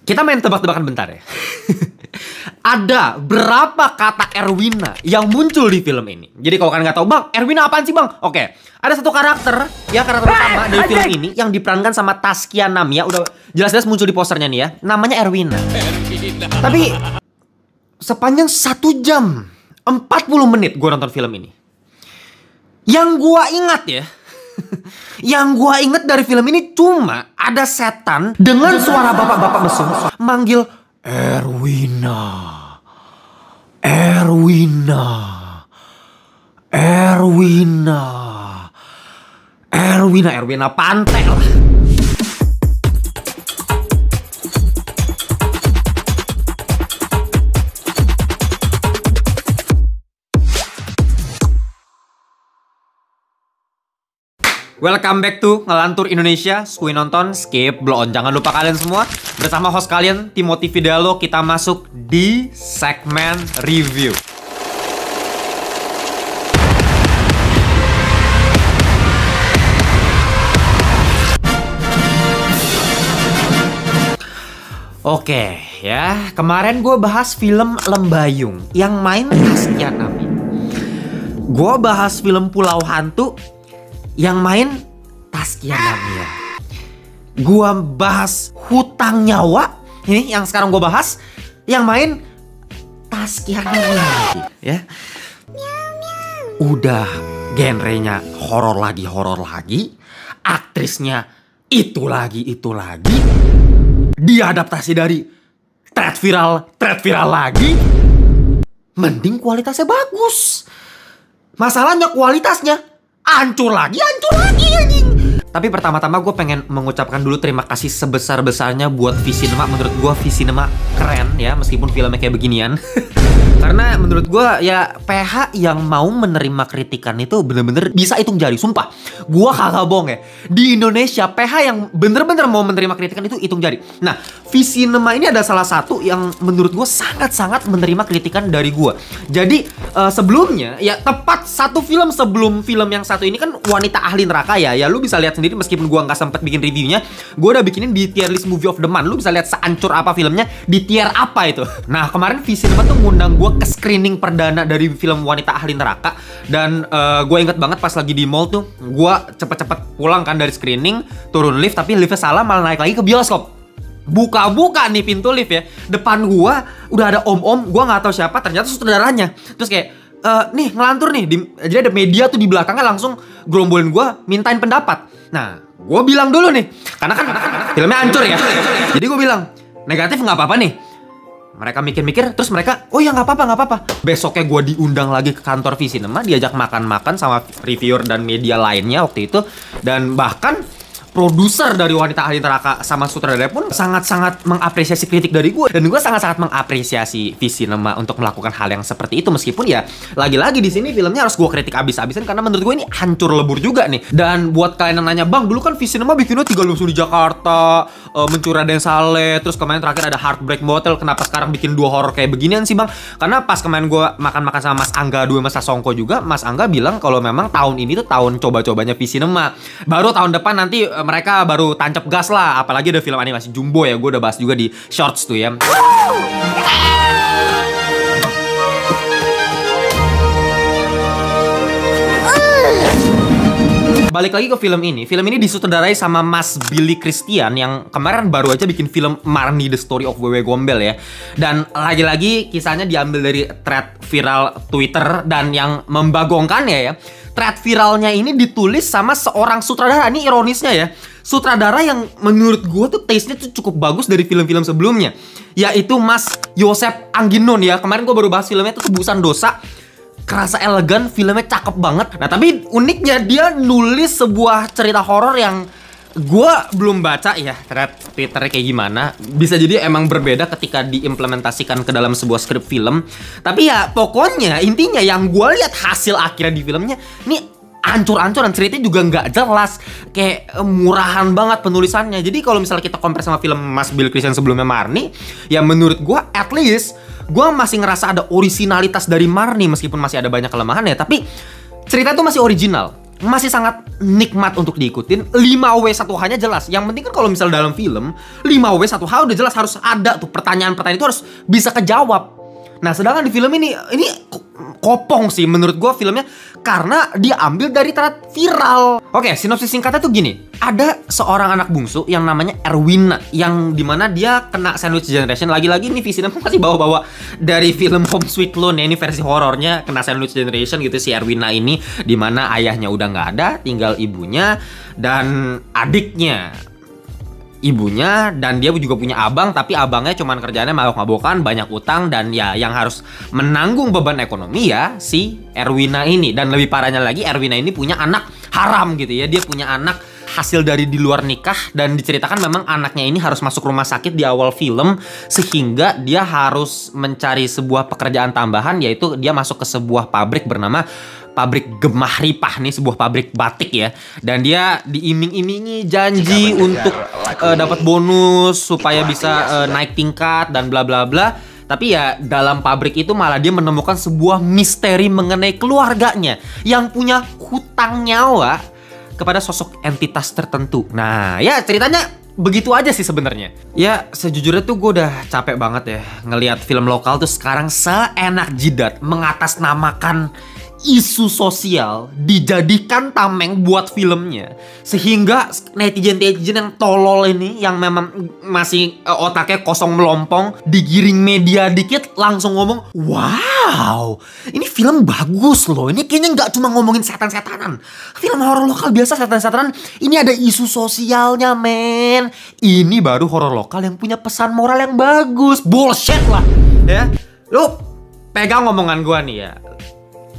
Kita main tebak-tebakan bentar ya. Ada berapa kata Erwina yang muncul di film ini? Jadi kalau kalian nggak tahu, Bang, Erwina apaan sih, Bang? Oke, ada satu karakter, ya karakter utama dari film ini yang diperankan sama Taskia Namia. Udah jelas-jelas muncul di posternya nih ya. Namanya Erwina. Tapi sepanjang 1 jam 40 menit gue nonton film ini. Yang gue ingat ya, yang gue inget dari film ini cuma ada setan dengan suara bapak-bapak mesum manggil Erwina, Erwina, Erwina, Erwina, Erwina pantai lah. Welcome back to Ngelantur Indonesia. Skui nonton, skip, blow on. Jangan lupa kalian semua, bersama host kalian Timothy Fidelo, kita masuk di segmen review. Oke ya, kemarin gue bahas film Lembayung yang main Taskia Namia. Gue bahas film Pulau Hantu yang main Taskia Namia. Gua bahas Hutang Nyawa, ini yang sekarang gua bahas, yang main Taskia Namia lagi, ya. Udah genrenya horor lagi, aktrisnya itu lagi, diadaptasi dari thread viral lagi. Mending kualitasnya bagus. Masalahnya kualitasnya hancur lagi anjing. Tapi pertama-tama gue pengen mengucapkan dulu terima kasih sebesar-besarnya buat V-Cinema. Menurut gue V-Cinema keren ya, meskipun filmnya kayak beginian. Karena menurut gue ya PH yang mau menerima kritikan itu bener-bener bisa hitung jari. Sumpah, gue kagak bohong ya. Di Indonesia PH yang bener-bener mau menerima kritikan itu hitung jari. Nah, V-Cinema ini ada salah satu yang menurut gue sangat-sangat menerima kritikan dari gue. Jadi sebelumnya ya tepat satu film sebelum film yang satu ini kan Wanita Ahli Neraka ya. Ya lu bisa lihat sendiri meskipun gue nggak sempet bikin reviewnya. Gue udah bikinin di tier list movie of the month. Lu bisa lihat seancur apa filmnya, di tier apa itu. Nah kemarin V-Cinema tuh ngundang gue ke screening perdana dari film Wanita Ahli Neraka. Dan gue inget banget pas lagi di mall tuh, gue cepet-cepet pulang kan dari screening, turun lift, tapi liftnya salah, malah naik lagi ke bioskop. Buka-buka nih pintu lift ya, depan gue udah ada om-om, gue nggak tahu siapa, ternyata sutradaranya. Terus kayak nih ngelantur nih, jadi ada media tuh di belakangnya langsung gerombolin gue mintain pendapat. Nah gue bilang dulu nih, karena kan filmnya hancur ya, jadi gue bilang negatif nggak apa-apa nih. Mereka mikir-mikir, terus mereka, oh ya nggak apa-apa. Besoknya gue diundang lagi ke kantor V-Cinema, diajak makan-makan sama reviewer dan media lainnya waktu itu. Dan bahkan produser dari Wanita Ahli Neraka sama sutradara pun sangat-sangat mengapresiasi kritik dari gue. Dan gue sangat-sangat mengapresiasi V-Cinema untuk melakukan hal yang seperti itu. Meskipun ya, lagi-lagi di sini filmnya harus gue kritik abis-abisan karena menurut gue ini hancur lebur juga nih. Dan buat kalian yang nanya, Bang, dulu kan V-Cinema bikinnya 3 musuh di Jakarta, Mencuri Raden Saleh, terus kemarin terakhir ada Heartbreak Motel. Kenapa sekarang bikin 2 horor kayak beginian sih, Bang? Karena pas kemarin gue makan-makan sama Mas Angga 2 Mas Songko juga, Mas Angga bilang kalau memang tahun ini tuh tahun coba-cobanya V-Cinema. Baru tahun depan nanti mereka baru tancap gas lah. Apalagi ada film animasi Jumbo ya, gue udah bahas juga di shorts tuh ya. Balik lagi ke film ini. Film ini disutradarai sama Mas Billy Christian yang kemarin baru aja bikin film Marni The Story of Wewe Gombel ya. Dan lagi-lagi kisahnya diambil dari thread viral Twitter. Dan yang membagongkannya ya, thread viralnya ini ditulis sama seorang sutradara. Ini ironisnya ya, sutradara yang menurut gue tuh taste-nya tuh cukup bagus dari film-film sebelumnya, yaitu Mas Yosep Angginon ya. Kemarin gue baru bahas filmnya tuh Tebusan Dosa. Kerasa elegan, filmnya cakep banget. Nah tapi uniknya dia nulis sebuah cerita horor yang gue belum baca ya thread Twitternya kayak gimana. Bisa jadi emang berbeda ketika diimplementasikan ke dalam sebuah skrip film. Tapi ya pokoknya intinya yang gue lihat hasil akhirnya di filmnya ini ancur-ancuran, ceritanya juga nggak jelas, kayak murahan banget penulisannya. Jadi kalau misalnya kita compare sama film Mas Bill Christian sebelumnya Marni, ya menurut gue at least gue masih ngerasa ada originalitas dari Marni meskipun masih ada banyak kelemahannya. Tapi cerita itu masih original. masih sangat nikmat untuk diikutin. 5W1H-nya jelas. Yang penting kan kalau misal dalam film 5W1H udah jelas harus ada tuh, pertanyaan-pertanyaan itu harus bisa kejawab. Nah, sedangkan di film ini kopong sih menurut gue filmnya karena dia ambil dari thread viral. Oke, sinopsis singkatnya tuh gini. Ada seorang anak bungsu yang namanya Erwina, yang dimana dia kena sandwich generation. Lagi-lagi nih visinya masih bawa-bawa dari film Home Sweet Loan ya. Ini versi horornya kena sandwich generation gitu si Erwina ini, dimana ayahnya udah nggak ada, tinggal ibunya dan adiknya. Ibunya, dan dia juga punya abang, tapi abangnya cuman kerjaannya mabok-mabokan, banyak utang, dan ya yang harus menanggung beban ekonomi ya si Erwina ini. Dan lebih parahnya lagi, Erwina ini punya anak haram gitu ya. Dia punya anak hasil dari di luar nikah, dan diceritakan memang anaknya ini harus masuk rumah sakit di awal film, sehingga dia harus mencari sebuah pekerjaan tambahan, yaitu dia masuk ke sebuah pabrik bernama pabrik Gemah Ripah nih, sebuah pabrik batik ya. Dan dia diiming-imingi janji untuk dapat bonus supaya bisa naik tingkat dan bla bla bla. Tapi ya dalam pabrik itu malah dia menemukan sebuah misteri mengenai keluarganya yang punya hutang nyawa kepada sosok entitas tertentu. Nah, ya ceritanya begitu aja sih sebenarnya. Ya sejujurnya tuh gue udah capek banget ya ngelihat film lokal tuh sekarang seenak jidat mengatasnamakan isu sosial dijadikan tameng buat filmnya, sehingga netizen-netizen yang tolol ini, yang memang masih otaknya kosong melompong, digiring media dikit langsung ngomong, wow, ini film bagus loh, ini kayaknya nggak cuma ngomongin setan-setanan, film horor lokal biasa setan-setanan, ini ada isu sosialnya men, ini baru horor lokal yang punya pesan moral yang bagus. Bullshit lah ya. Lu pegang ngomongan gua nih ya,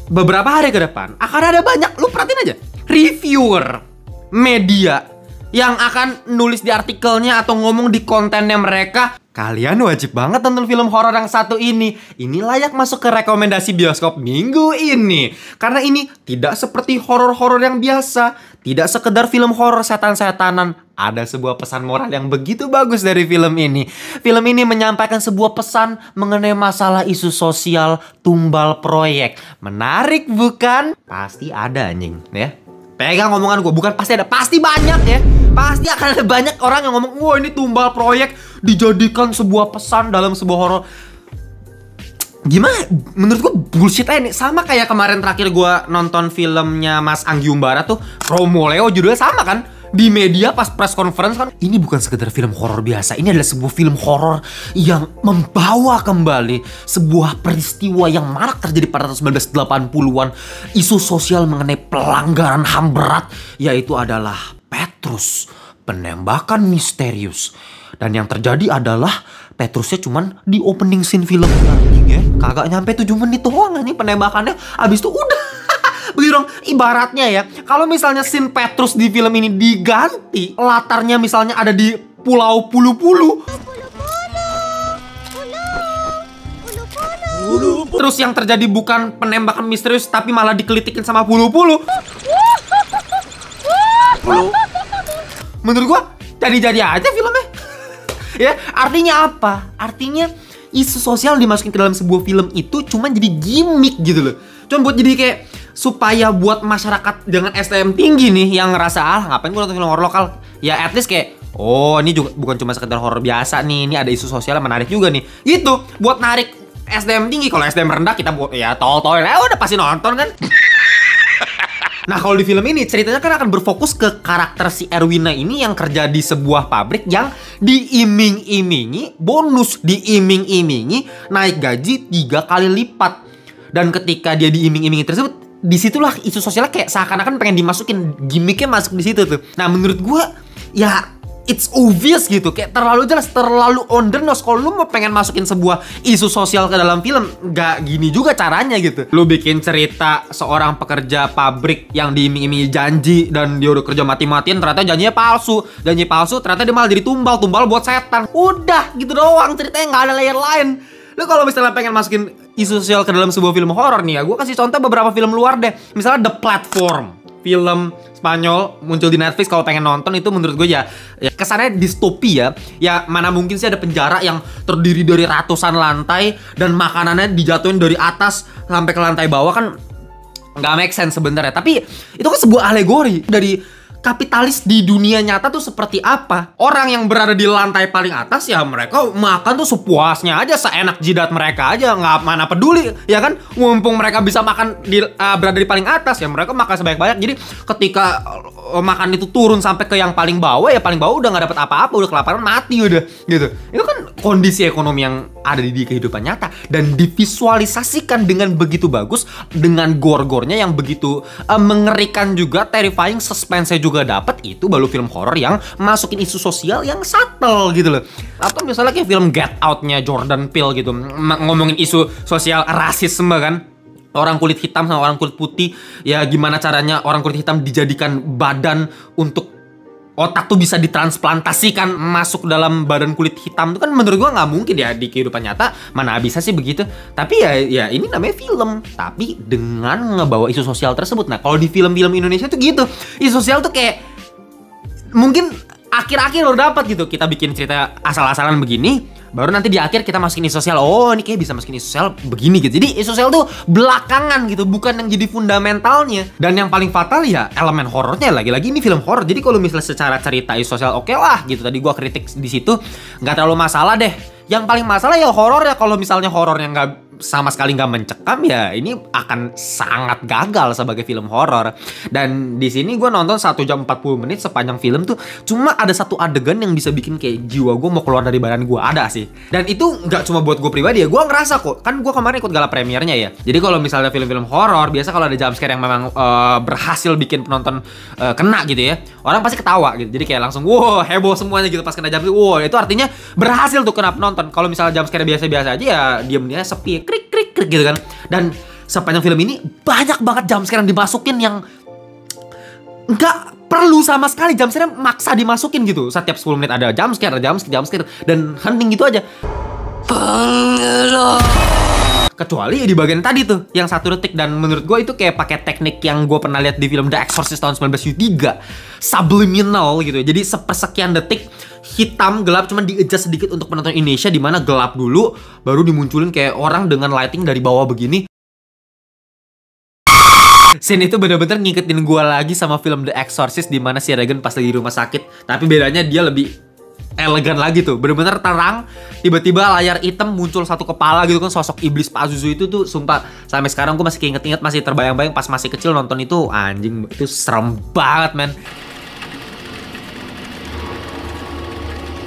beberapa hari ke depan akan ada banyak, lu perhatiin aja, reviewer media yang akan nulis di artikelnya atau ngomong di kontennya mereka, kalian wajib banget nonton film horor yang satu ini. Ini layak masuk ke rekomendasi bioskop minggu ini. Karena ini tidak seperti horor-horor yang biasa, tidak sekedar film horor setan-setanan. Ada sebuah pesan moral yang begitu bagus dari film ini. Film ini menyampaikan sebuah pesan mengenai masalah isu sosial tumbal proyek. Menarik bukan? Pasti ada anjing ya. Pegang ngomongan gue, bukan pasti ada, pasti banyak ya. Pasti akan ada banyak orang yang ngomong, wah ini tumbal proyek dijadikan sebuah pesan dalam sebuah horor. Gimana? Menurut gue bullshit aja nih. Sama kayak kemarin terakhir gue nonton filmnya Mas Anggi Umbara tuh, Romoleo, judulnya sama kan? Di media pas press conference kan, ini bukan sekedar film horor biasa. Ini adalah sebuah film horor yang membawa kembali sebuah peristiwa yang marak terjadi pada tahun 1980-an. Isu sosial mengenai pelanggaran HAM berat, yaitu adalah Petrus, penembakan misterius. Dan yang terjadi adalah Petrusnya cuman di opening scene film ya. Kagak nyampe 7 menit doang nih penembakannya. Abis itu udah. Begitu dong, ibaratnya ya, kalau misalnya scene Petrus di film ini diganti, latarnya misalnya ada di Pulau Pulu-Pulu, terus yang terjadi bukan penembakan misterius tapi malah dikelitikin sama Pulu-Pulu. Menurut gua jadi-jadi aja filmnya. Ya, artinya apa? Artinya isu sosial dimasukin ke dalam sebuah film itu cuma jadi gimmick gitu loh. Cuma buat jadi kayak supaya buat masyarakat dengan STM tinggi nih yang ngerasa ngapain gue nonton film horor lokal, ya at least kayak oh ini juga bukan cuma sekedar horor biasa nih, ini ada isu sosial menarik juga nih, gitu buat narik STM tinggi. Kalau STM rendah kita buat ya tol-tol udah pasti nonton kan. Nah kalau di film ini ceritanya kan akan berfokus ke karakter si Erwina ini yang kerja di sebuah pabrik yang diiming-imingi bonus, diiming-imingi naik gaji 3 kali lipat. Dan ketika dia diiming-imingi tersebut, disitulah isu sosialnya kayak seakan-akan pengen dimasukin, gimmicknya masuk di situ tuh. Nah menurut gue ya it's obvious gitu, kayak terlalu jelas, terlalu on the nose. Kalau lu mau pengen masukin sebuah isu sosial ke dalam film, gak gini juga caranya gitu. Lu bikin cerita seorang pekerja pabrik yang diiming-imingi janji dan dia udah kerja mati-matian, ternyata janjinya palsu. Janji palsu ternyata dia malah jadi tumbal buat setan. Udah gitu doang ceritanya, gak ada layer lain. Lu kalau misalnya pengen masukin isu sosial ke dalam sebuah film horor nih ya, gue kasih contoh beberapa film luar deh. Misalnya The Platform, film Spanyol muncul di Netflix. Kalau pengen nonton itu menurut gue ya kesannya distopia. Ya mana mungkin sih ada penjara yang terdiri dari ratusan lantai dan makanannya dijatuhin dari atas sampai ke lantai bawah kan. nggak make sense sebenarnya. Tapi itu kan sebuah alegori dari kapitalis di dunia nyata tuh seperti apa. Orang yang berada di lantai paling atas ya mereka makan tuh sepuasnya aja, seenak jidat mereka aja, nggak mana peduli ya kan. Mumpung mereka bisa makan berada di paling atas ya mereka makan sebanyak-banyak. Jadi ketika makan itu turun sampai ke yang paling bawah ya paling bawah udah nggak dapat apa-apa, udah kelaparan mati udah gitu. Itu kan kondisi ekonomi yang ada di kehidupan nyata dan divisualisasikan dengan begitu bagus, dengan gore-gornya yang begitu mengerikan juga, terrifying, suspense juga dapat. Itu baru film horor yang masukin isu sosial yang subtle gitu loh. Atau misalnya kayak film Get Out-nya Jordan Peele gitu, ngomongin isu sosial rasisme kan. Orang kulit hitam sama orang kulit putih, ya gimana caranya orang kulit hitam dijadikan badan untuk otak tuh bisa ditransplantasikan masuk dalam badan kulit hitam. Itu kan menurut gua nggak mungkin ya di kehidupan nyata, mana bisa sih begitu. Tapi ya ini namanya film, tapi dengan ngebawa isu sosial tersebut. Nah kalau di film-film Indonesia tuh gitu, isu sosial tuh kayak mungkin akhir-akhir lo dapat gitu. Kita bikin cerita asal-asalan begini, baru nanti di akhir kita masukin isu sosial. Oh ini kayak bisa masukin isu sosial begini gitu. Jadi isu sosial tuh belakangan gitu, bukan yang jadi fundamentalnya. Dan yang paling fatal ya elemen horornya. Lagi-lagi ini film horor. Jadi kalau misalnya secara cerita isu sosial oke lah gitu. Tadi gua kritik di situ nggak terlalu masalah deh. Yang paling masalah ya horor ya. Kalau misalnya horornya nggak sama sekali nggak mencekam ya ini akan sangat gagal sebagai film horor. Dan di sini gue nonton 1 jam 40 menit sepanjang film tuh cuma ada satu adegan yang bisa bikin kayak jiwa gue mau keluar dari badan gue, ada sih. Dan itu nggak cuma buat gue pribadi ya, gue ngerasa kok, kan gue kemarin ikut gala premiernya ya. Jadi kalau misalnya film-film horor biasa kalau ada jumpscare yang memang berhasil bikin penonton kena gitu ya, orang pasti ketawa gitu. Jadi kayak langsung wow heboh semuanya gitu pas kena jumpscare. Wow itu artinya berhasil tuh kena penonton. Kalau misalnya jumpscare biasa-biasa aja ya diam-diam sepi, krik krik krik gitu kan. Dan sepanjang film ini banyak banget jumpscare yang dimasukin yang nggak perlu sama sekali. Jumpscare maksa dimasukin gitu. Setiap 10 menit ada jumpscare, dan hunting gitu aja. Kecuali di bagian tadi tuh yang 1 detik, dan menurut gue itu kayak pakai teknik yang gue pernah lihat di film The Exorcist tahun 1973, subliminal gitu. Jadi sepersekian detik hitam gelap cuman di-adjust sedikit untuk penonton Indonesia, di mana gelap dulu baru dimunculin kayak orang dengan lighting dari bawah begini. Scene itu bener-bener ngikutin gue lagi sama film The Exorcist, di mana si Regan pas lagi di rumah sakit, tapi bedanya dia lebih elegan lagi tuh, bener-bener terang. Tiba-tiba layar hitam muncul satu kepala gitu kan, sosok iblis Pazuzu itu tuh sumpah sampai sekarang gue masih inget-inget, masih terbayang-bayang pas masih kecil nonton itu. Anjing itu serem banget men.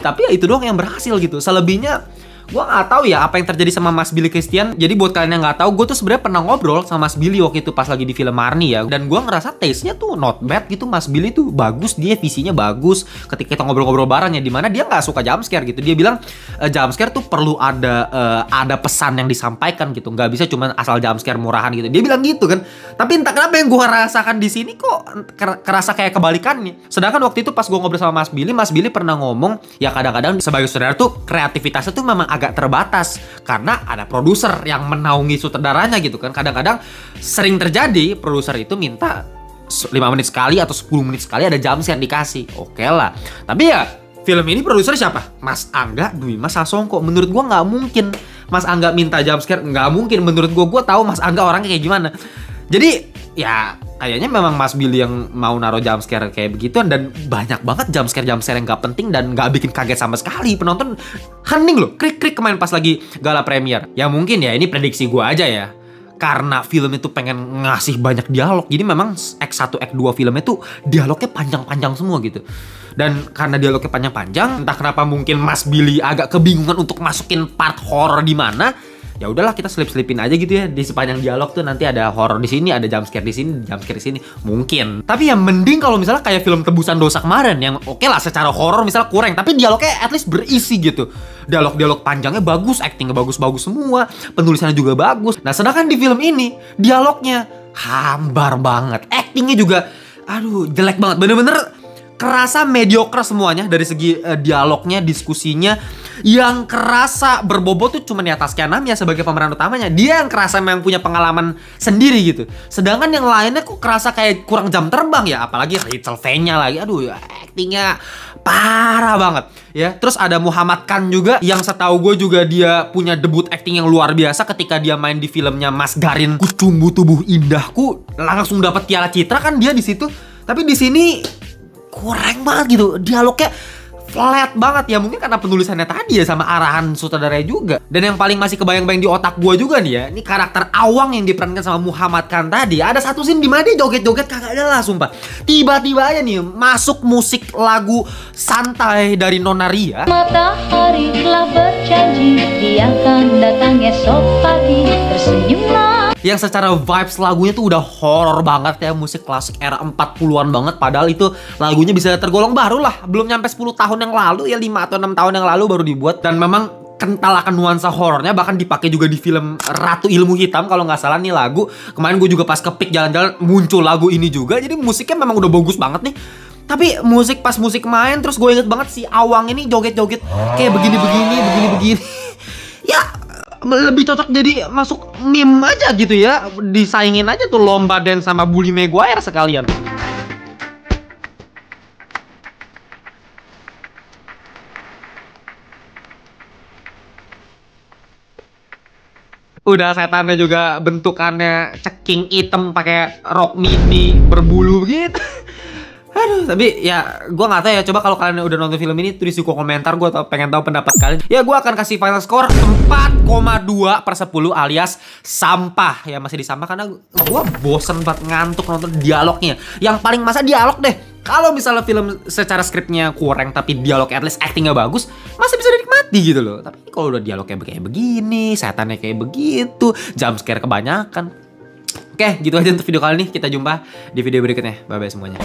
Tapi ya itu doang yang berhasil gitu. Selebihnya gue nggak tahu ya apa yang terjadi sama Mas Billy Christian. Jadi buat kalian yang nggak tahu, gue tuh sebenarnya pernah ngobrol sama Mas Billy waktu itu pas lagi di film Marnie ya. Dan gue ngerasa taste-nya tuh not bad gitu. Mas Billy tuh bagus, dia visinya bagus. Ketika kita ngobrol-ngobrol bareng ya, dimana dia nggak suka jumpscare gitu. Dia bilang jumpscare tuh perlu ada pesan yang disampaikan gitu. Nggak bisa cuma asal jumpscare murahan gitu. Dia bilang gitu kan. Tapi entah kenapa yang gue rasakan di sini kok kerasa kayak kebalikannya. Sedangkan waktu itu pas gue ngobrol sama Mas Billy pernah ngomong ya kadang-kadang sebagai saudara tuh kreativitasnya tuh memang agak terbatas karena ada produser yang menaungi sutradaranya gitu kan. Kadang-kadang sering terjadi produser itu minta 5 menit sekali atau 10 menit sekali ada jumpscare dikasih. Oke lah. Tapi ya film ini produser siapa? Mas Angga Dwi Mas Sasongko. Menurut gua nggak mungkin Mas Angga minta jumpscare, nggak mungkin. Menurut gua tahu Mas Angga orangnya kayak gimana. Jadi ya kayaknya memang Mas Billy yang mau naruh jumpscare kayak begituan. Dan banyak banget jumpscare yang gak penting dan gak bikin kaget sama sekali. Penonton hening loh, krik-krik kemarin pas lagi gala premier. Ya mungkin ya ini prediksi gue aja ya, karena film itu pengen ngasih banyak dialog. Jadi memang Act 1, Act 2 filmnya tuh dialognya panjang-panjang semua gitu. Dan karena dialognya panjang-panjang, entah kenapa mungkin Mas Billy agak kebingungan untuk masukin part horror di mana. Ya udahlah kita selip-selipin aja gitu ya, di sepanjang dialog tuh nanti ada horor di sini, ada jumpscare di sini, jumpscare di sini. Mungkin. Tapi ya mending kalau misalnya kayak film Tebusan Dosa kemarin yang oke lah secara horor misalnya kurang, tapi dialognya at least berisi gitu. Dialog panjangnya bagus, actingnya bagus-bagus semua, penulisannya juga bagus. Nah, sedangkan di film ini dialognya hambar banget, actingnya juga aduh jelek banget. Bener-bener kerasa mediocre semuanya dari segi dialognya, diskusinya. Yang kerasa berbobot tuh cuma Nia Taskianam ya sebagai pemeran utamanya. Dia yang kerasa memang punya pengalaman sendiri gitu. Sedangkan yang lainnya kok kerasa kayak kurang jam terbang ya. Apalagi Rachel V-nya lagi. Aduh, actingnya parah banget ya. Terus ada Muhammad Khan juga, yang setahu gue juga dia punya debut acting yang luar biasa ketika dia main di filmnya Mas Garin Kucumbu Tubuh Indahku. Langsung dapat Piala Citra kan dia di situ. Tapi di sini kurang banget gitu. Dialognya flat banget ya, mungkin karena penulisannya tadi ya sama arahan sutradaranya juga. Dan yang paling masih kebayang-bayang di otak gue juga nih ya, ini karakter Awang yang diperankan sama Muhammad Khan tadi. Ada satu scene di mana dia joget-joget kagak jelas sumpah. Tiba-tiba aja nih masuk musik lagu santai dari Nona Ria. Matahari telah berjanji, dia akan datang esok pagi, tersenyumlah. Yang secara vibes lagunya tuh udah horor banget ya, musik klasik era 40-an banget. Padahal itu lagunya bisa tergolong baru lah, belum nyampe 10 tahun yang lalu ya, 5 atau 6 tahun yang lalu baru dibuat. Dan memang kental akan nuansa horornya, bahkan dipakai juga di film Ratu Ilmu Hitam kalau nggak salah nih lagu. Kemarin gue juga pas kepik jalan-jalan muncul lagu ini juga, jadi musiknya memang udah bagus banget nih. Tapi pas musik main terus gue inget banget si Awang ini joget-joget kayak begini-begini. Ya lebih cocok jadi masuk meme aja gitu ya. Disaingin aja tuh lomba dance sama Bully Maguire sekalian. Udah setannya juga bentukannya ceking hitam pakai rok mini berbulu gitu. Aduh, tapi ya gue nggak tahu ya. Coba kalau kalian udah nonton film ini tulis di kolom komentar, gue pengen tahu pendapat kalian. Ya gue akan kasih final score 4,2/10 alias sampah. Ya masih di sampah karena gue bosen banget ngantuk nonton dialognya. Yang paling masa dialog deh. Kalau misalnya film secara skripnya kurang tapi dialognya at least actingnya bagus, masih bisa dinikmati gitu loh. Tapi kalau udah dialognya kayak begini, setannya kayak begitu, jump scare kebanyakan. Oke, gitu aja untuk video kali ini. Kita jumpa di video berikutnya. Bye-bye semuanya.